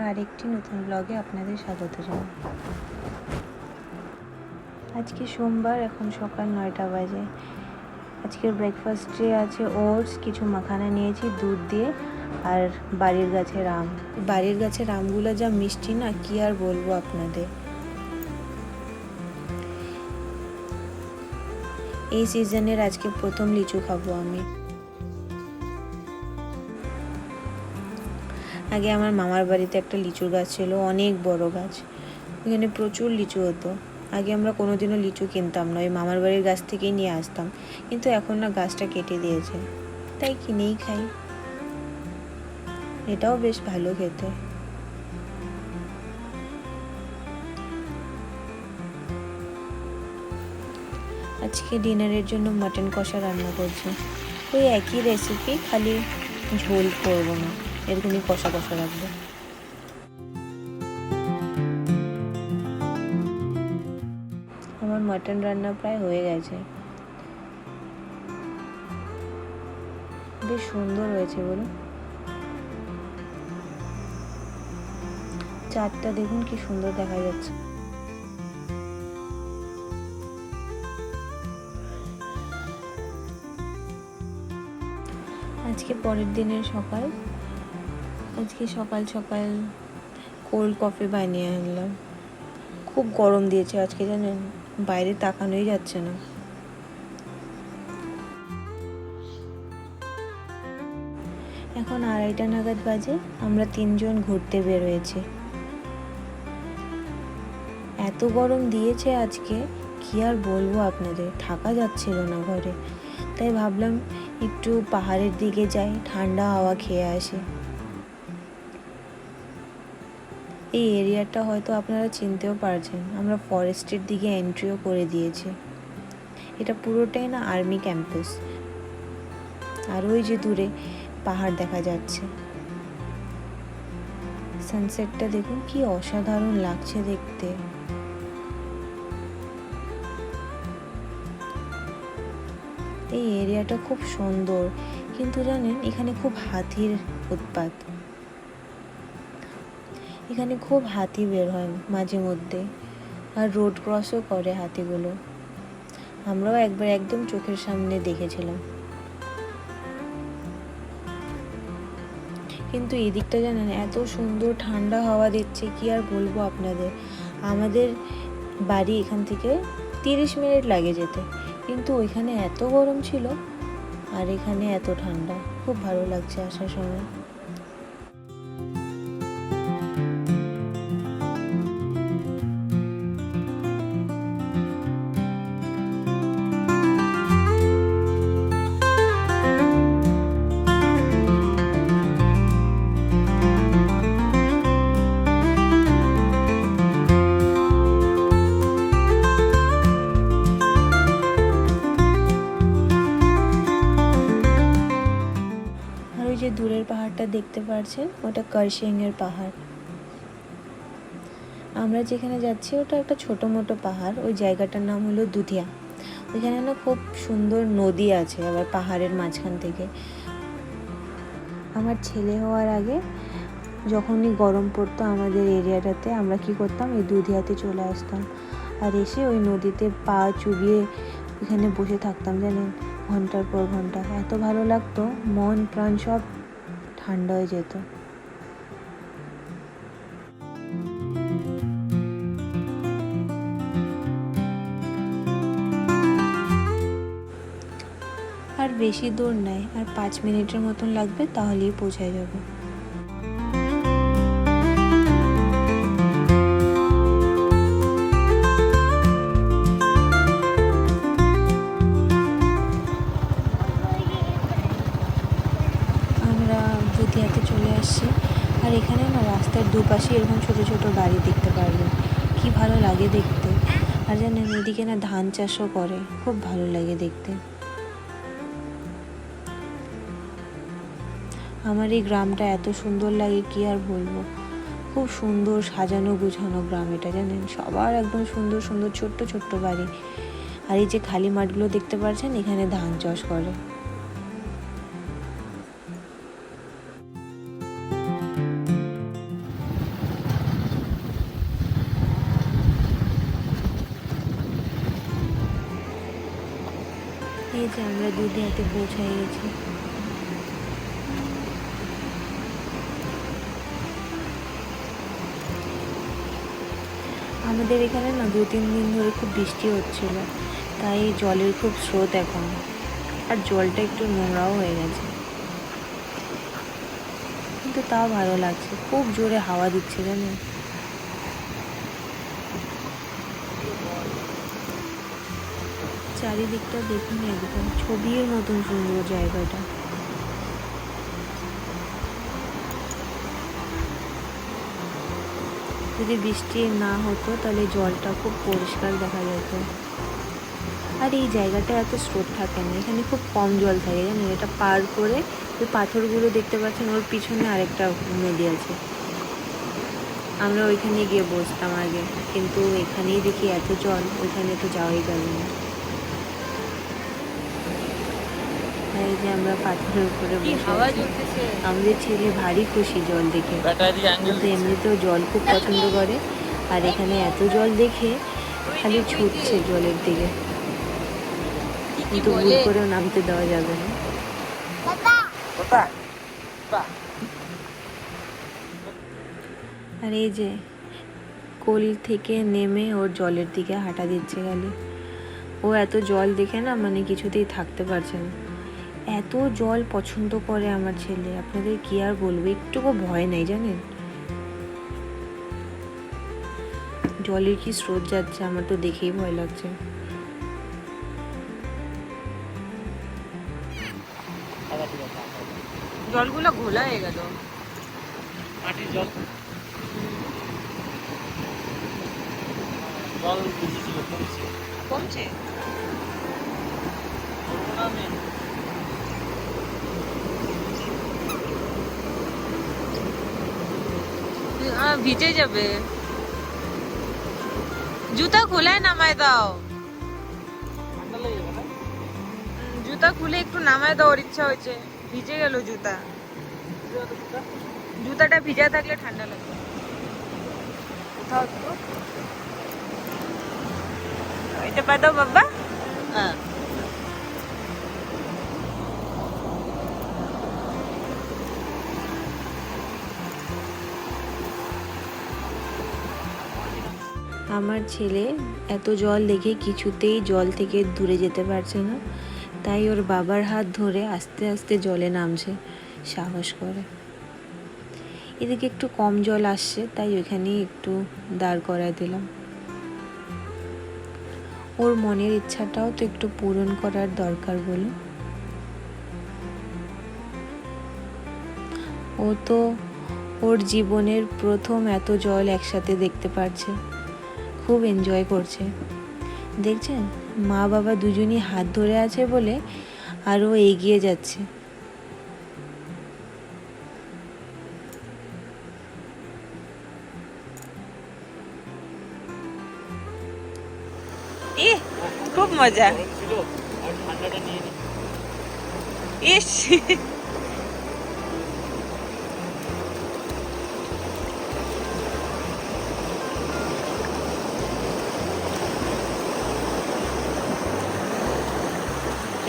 আরেকটি নতুন ব্লগে আপনাদের স্বাগত জানাই। আজকে সোমবার, এখন সকাল 9টা বাজে। আজকের ব্রেকফাস্টে আছে ওটস, কিছু মাখানা নিয়েছি দুধ দিয়ে, আর বাড়ির গাছের আম। বাড়ির গাছের আমগুলো যা মিষ্টি না, কি আর বলবো আপনাদের। এই সিজনের আজকে প্রথম লিচু খাবো আমি। আগে আমার মামার বাড়িতে একটা লিচুর গাছ ছিল, অনেক বড় গাছ, ওখানে প্রচুর লিচু হতো। আগে আমরা কোনোদিনও লিচু কিনতাম না, ওই মামার বাড়ির গাছ থেকেই নিয়ে আসতাম। কিন্তু এখন না, গাছটা কেটে দিয়েছে, তাই কিনেই খাই। এটাও বেশ ভালো খেতে। আজকে ডিনারের জন্য মাটন কষা রান্না করছি। ওই একই রেসিপি, খালি ঝোল করবো না, এরকমই কষা কষা রাখবো। আমার মাটন রান্না প্রায় হয়ে গেছে। বেশ সুন্দর হয়েছে বলুন। চারটা দেখুন কি সুন্দর দেখা যাচ্ছে। আজকে পরের দিনের সকাল। আজকে সকাল সকাল কোল্ড কফি বানিয়ে আনলাম। খুব গরম দিয়েছে আজকে, জানেন, বাইরে তাকানোই যাচ্ছে না। এখন 2:30 নাগাদ বাজে, আমরা 3জন ঘুরতে বের হয়েছি। এত গরম দিয়েছে আজকে, কি আর বলবো আপনাদের, থাকা যাচ্ছিল না ঘরে। তাই ভাবলাম একটু পাহাড়ের দিকে যাই, ঠান্ডা হাওয়া খেয়ে আসি। এই এরিয়াটা হয়তো আপনারা চিনতেও পারছেন, আমরা ফরেস্টের দিকে এন্ট্রিও করে দিয়েছি। এটা পুরোটাই না আর্মি ক্যাম্পাস। আর ওই যে দূরে পাহাড় দেখা যাচ্ছে। সানসেটটা দেখুন কি অসাধারণ লাগছে দেখতে। এই এরিয়াটা খুব সুন্দর, কিন্তু জানেন এখানে খুব হাতির উৎপাত। এখানে খুব হাতি বের হয় মাঝে মধ্যে, আর রোড ক্রসও করে হাতিগুলো। আমরাও একবার একদম চোখের সামনে দেখেছিলাম। কিন্তু এই দিকটা জানেন এত সুন্দর ঠান্ডা হাওয়া দিচ্ছে, কি আর বলবো আপনাদের। আমাদের বাড়ি এখান থেকে 30 মিনিট লাগে যেতে, কিন্তু ওইখানে এত গরম ছিল আর এখানে এত ঠান্ডা। খুব ভালো লাগছে আসার সময়। যে দূরের পাহাড়টা দেখতে পাচ্ছেন, ওটা কার্শিয়াংয়ের পাহাড়। আমরা যেখানে যাচ্ছি ওটা একটা ছোট মোটো পাহাড়। ওই জায়গাটার নাম হলো দুধিয়া। ওইখানে না খুব সুন্দর নদী আছে, আবার পাহাড়ের মাঝখান থেকে। আমার ছেলে হওয়ার আগে যখনই গরম পড়তো আমাদের এরিয়াটাতে, আমরা কি করতাম, এই দুধিয়াতে চলে আসতাম, আর এসে ওই নদীতে পা চুবিয়ে ওইখানে বসে থাকতাম, জানেন, ঘন্টার পর ঘন্টা। এত ভালো লাগতো, মন প্রাণ সব ঠান্ডা হয়ে যেত। আর বেশি দূর নাই, আর 5 মিনিটের মতন লাগবে, তাহলেই পৌঁছায় যাব। আমরা দুধিয়াতে চলে আসছি, আর এখানে না রাস্তার দুপাশে এরকম ছোট ছোট বাড়ি দেখতে পারবেন, কি ভালো লাগে দেখতে। আর জানেন এদিকে না ধান চাষও করে, খুব ভালো লাগে দেখতে। আমার এই গ্রামটা এত সুন্দর লাগে, কি আর বলবো। খুব সুন্দর সাজানো গুছানো গ্রাম এটা, জানেন, সবার একদম সুন্দর সুন্দর ছোট্ট ছোট্ট বাড়ি। আর এই যে খালি মাঠগুলো দেখতে পাচ্ছেন, এখানে ধান চাষ করে। এই যে আমরা দুধিয়াতে পৌঁছায় গেছি। আমাদের এখানে না 2-3 দিন ধরে খুব বৃষ্টি হচ্ছিল, তাই জলের খুব স্রোত এখন, আর জলটা একটু নোংরাও হয়ে গেছে, কিন্তু তাও ভালো লাগছে। খুব জোরে হাওয়া দিচ্ছে জানেন। চারিদিকটা দেখুন, একদম ছবির মতন সুন্দর জায়গাটা। যদি বৃষ্টি না হতো তাহলে জলটা খুব পরিষ্কার দেখা যেত। আর এই জায়গাটা এত স্রোত থাকে না, এখানে খুব কম জল থাকে জানেন। এটা পার করে ওই পাথরগুলো দেখতে পাচ্ছেন, ওর পিছনে আরেকটা নদী আছে। আমরা ওইখানে গিয়ে বসতাম আগে, কিন্তু এখানেই দেখি এত জল, ওইখানে তো যাওয়াই গেল না। এই যে আমরা পাথরের উপরে বসে আছি। আমাদের ছেলে ভারী খুশি জল দেখে, কিন্তু এমনিতেও জল খুব পছন্দ করে, আর এখানে এত জল দেখে খালি ছুটছে জলের দিকে, কিন্তু ভুল করেও নামতে দেওয়া যাবে না। আর এই যে কোল থেকে নেমে ওর জলের দিকে হাঁটা দিচ্ছে গেলে। ও এত জল দেখে না মানে কিছুতেই থাকতে পারছে না, এত জল পছন্দ করে আমার ছেলে, আপনাদের কি আর বলবো, একটুকু ভয় নেই জানেন। জলের কি স্রোত যাচ্ছে, আমার তো দেখেই ভয় লাগছে। জলগুলো ঘোলা হয়ে গেল, মাটির জল, জল বেশি ছিল, কমছে। ভিজে যাবে, জুতা খুলে নামায় দাও, ঠান্ডা লেগে যাবে না? জুতা খুলে একটু নামায় দাও, ওর ইচ্ছা হয়েছে, ভিজে গেল জুতা। জুতাটা ভিজা থাকলে ঠান্ডা লাগবে। উঠাও তো, এটা পাই দাও বাবা। হ্যাঁ, আমার ছেলে এত জল দেখে কিছুতেই জল থেকে দূরে যেতে পারছে না, তাই ওর বাবার হাত ধরে আস্তে আস্তে জলে নামছে সাহস করে। এদিকে একটু কম জল আসছে, তাই ওইখানেই একটু দাঁড় করায় দিলাম। ওর মনের ইচ্ছাটাও তো একটু পূরণ করার দরকার বলুন। ও তো ওর জীবনের প্রথম এত জল একসাথে দেখতে পারছে, খুব এনজয় করছে। দেখছেন, মা বাবা দুজনই হাত ধরে আছে বলে আরও এগিয়ে যাচ্ছে। খুব মজা। ছিল আর ঠান্ডাটা নিয়ে নি। ইস,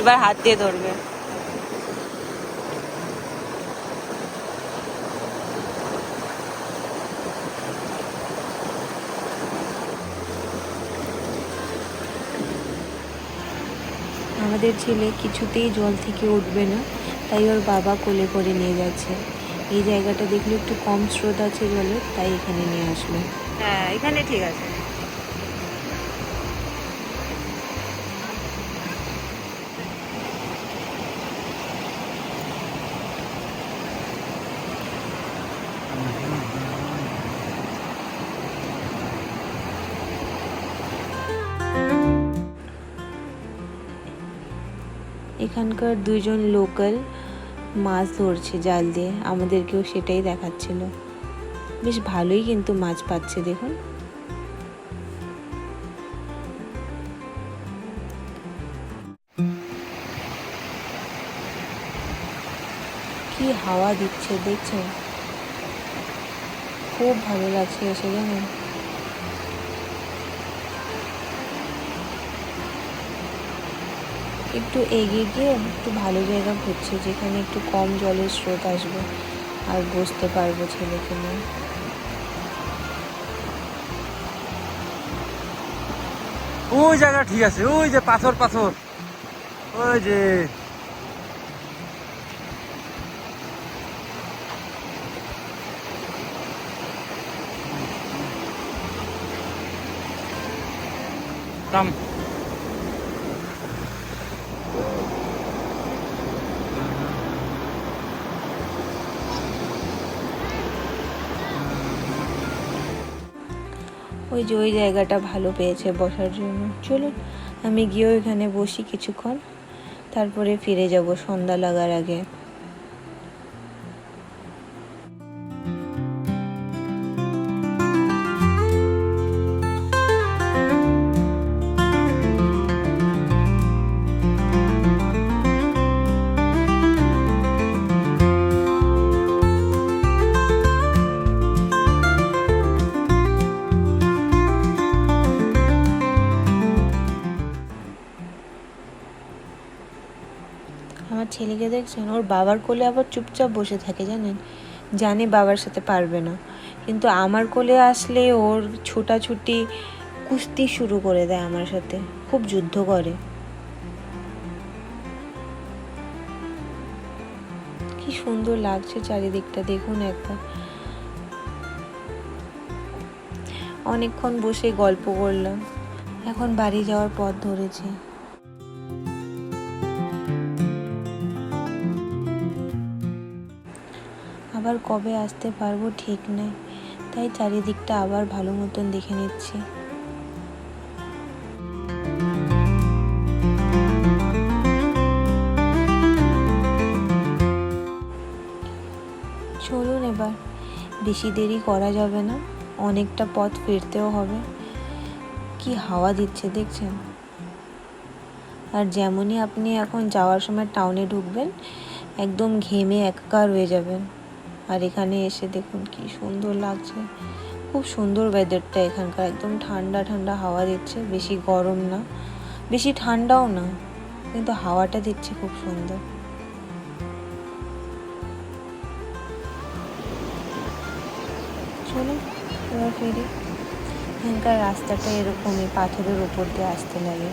এবার হাত দিয়ে ধরবে। আমাদের ছেলে কিছুতেই জল থেকে উঠবে না, তাই ওর বাবা কোলে করে নিয়ে যাচ্ছে। এই জায়গাটা দেখলে একটু কম স্রোত আছে জলের, তাই এখানে নিয়ে আসলো। হ্যাঁ, এখানে ঠিক আছে। এখানকার দুইজন লোকাল মাছ ধরছে জাল দিয়ে, আমাদেরকেও সেটাই দেখাচ্ছিল। বেশ ভালোই কিন্তু মাছ পাচ্ছে দেখুন। কি হাওয়া দিচ্ছে দেখছেন, খুব ভালো লাগছে এসে জানেন। একটু এগিয়ে গিয়ে একটু ভালো জায়গা খুঁজছে যেখানে একটু কম জলের স্রোত আসবে আর বসতে পারবো ছেলেকে নিয়ে। ওই জায়গা ঠিক আছে, ওই যে পাথর পাথর, ওই যে থাম। ওই যে ওই জায়গাটা ভালো পেয়েছে বসার জন্য। চলুন আমি গিয়েও এখানে বসি কিছুক্ষণ, তারপরে ফিরে যাব সন্ধ্যা লাগার আগে। আমার ছেলেকে দেখছেন, ওর বাবার কোলে আবার চুপচাপ বসে থাকে জানেন, জানে বাবার সাথে পারবে না, কিন্তু আমার কোলে আসলে ওর ছোটাছুটি কুস্তি শুরু করে দেয় আমার সাথে, খুব যুদ্ধ করে। কি সুন্দর লাগছে চারিদিকটা, দেখুন একবার। অনেকক্ষণ বসে গল্প করলাম, এখন বাড়ি যাওয়ার পথ ধরেছি। আবার কবে আসতে পারবো ঠিক নেই, তাই চারিদিকটা আবার ভালো মতন দেখে নিচ্ছি। চলুন এবার, বেশি দেরি করা যাবে না, অনেকটা পথ ফিরতেও হবে। কি হাওয়া দিচ্ছে দেখছেন, আর যেমনই আপনি এখন যাওয়ার সময় টাউনে ঢুকবেন একদম ঘেমে একাকার হয়ে যাবেন। আর এখানে এসে দেখুন কি সুন্দর লাগছে, খুব সুন্দর ওয়েদারটা এখানকার, একদম ঠান্ডা ঠান্ডা হাওয়া দিচ্ছে, বেশি গরম না বেশি ঠান্ডাও না, কিন্তু হাওয়াটা দিচ্ছে খুব সুন্দর। চলুন এবার ফিরি। এখানকার রাস্তাটা এরকমই পাথরের উপর দিয়ে আসতে লাগে।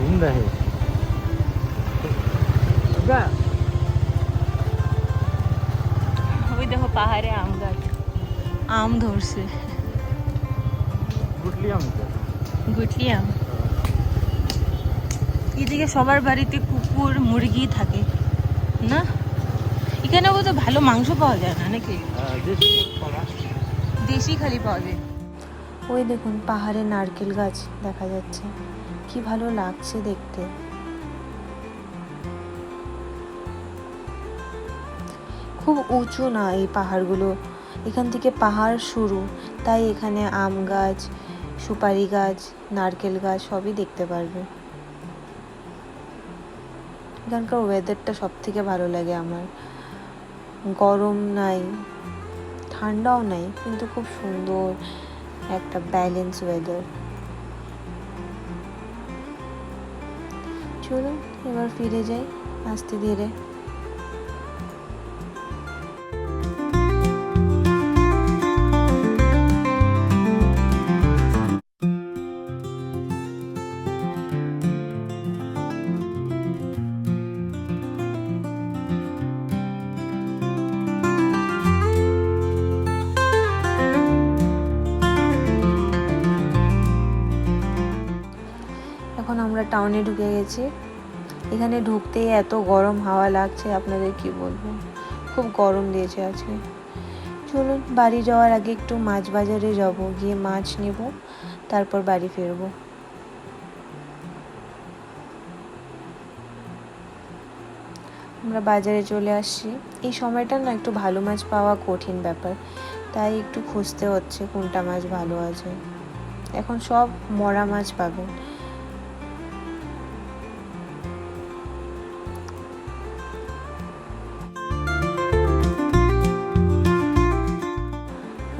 घूम रहे ওই দেখো পাহাড়ে আম গাছ, আম ধরছে, गुटली आम तो গুটলি আম। এদিকে সবার বাড়িতে কুকুর মুরগি থাকে না, এখানে বোধ ভালো মাংস পাওয়া যায় না নাকি, দেশি খালি পাওয়া যায়। ওই দেখুন পাহাড়ে নারকেল গাছ দেখা যাচ্ছে, কি ভালো লাগছে দেখতে। খুব উঁচু না এই পাহাড়গুলো, এখান থেকে পাহাড় শুরু, তাই এখানে আম গাছ, সুপারি গাছ, নারকেল গাছ সবই দেখতে পারবে। এখানকার ওয়েদারটা সব থেকে ভালো লাগে আমার, গরম নাই ঠান্ডাও নাই, কিন্তু খুব সুন্দর একটা ব্যালেন্স ওয়েদার। চলুন এবার ফিরে যাই আস্তে ধীরে। এখন আমরা টাউনে ঢুকে গেছি। এখানে ঢুকতেই এত গরম হাওয়া লাগছে, আপনাদের কি বলবো, খুব গরম দিয়েছে আজকে। চলুন বাড়ি যাওয়ার আগে একটু মাছ বাজারে যাব, গিয়ে মাছ নেব, তারপর বাড়ি ফিরবো। আমরা বাজারে চলে আসছি। এই সময়টা না একটু ভালো মাছ পাওয়া কঠিন ব্যাপার, তাই একটু খুঁজতে হচ্ছে কোনটা মাছ ভালো আছে। এখন সব মরা মাছ পাবেন।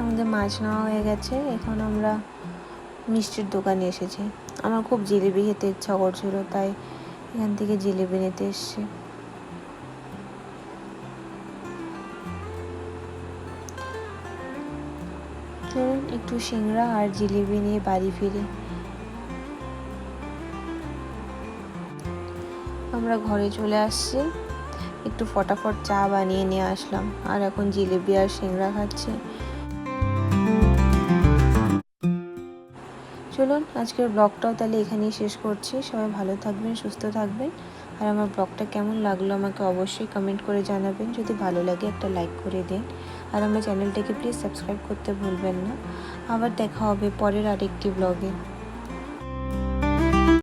আমাদের মাছ নেওয়া হয়ে গেছে। এখন আমরা মিষ্টির দোকানে এসেছি। আমার খুব জিলিপি খেতে ইচ্ছা করছিল, তাই এখান থেকে জিলিপি নিতে এসেছি। চলুন একটু সিংড়া আর জিলিপি নিয়ে বাড়ি ফিরি। আমরা ঘরে চলে আসছি, একটু ফটাফট চা বানিয়ে নিয়ে আসলাম, আর এখন জিলিপি আর সিংড়া খাচ্ছি। চলুন আজকের ব্লগটাও তাহলে এখানেই শেষ করছি। সবাই ভালো থাকবেন, সুস্থ থাকবেন, আর আমার ব্লগটা কেমন লাগলো আমাকে অবশ্যই কমেন্ট করে জানাবেন। যদি ভালো লাগে একটা লাইক করে দিন, আর আমার চ্যানেলটাকে প্লিজ সাবস্ক্রাইব করতে ভুলবেন না। আবার দেখা হবে পরের আরেকটি ব্লগে।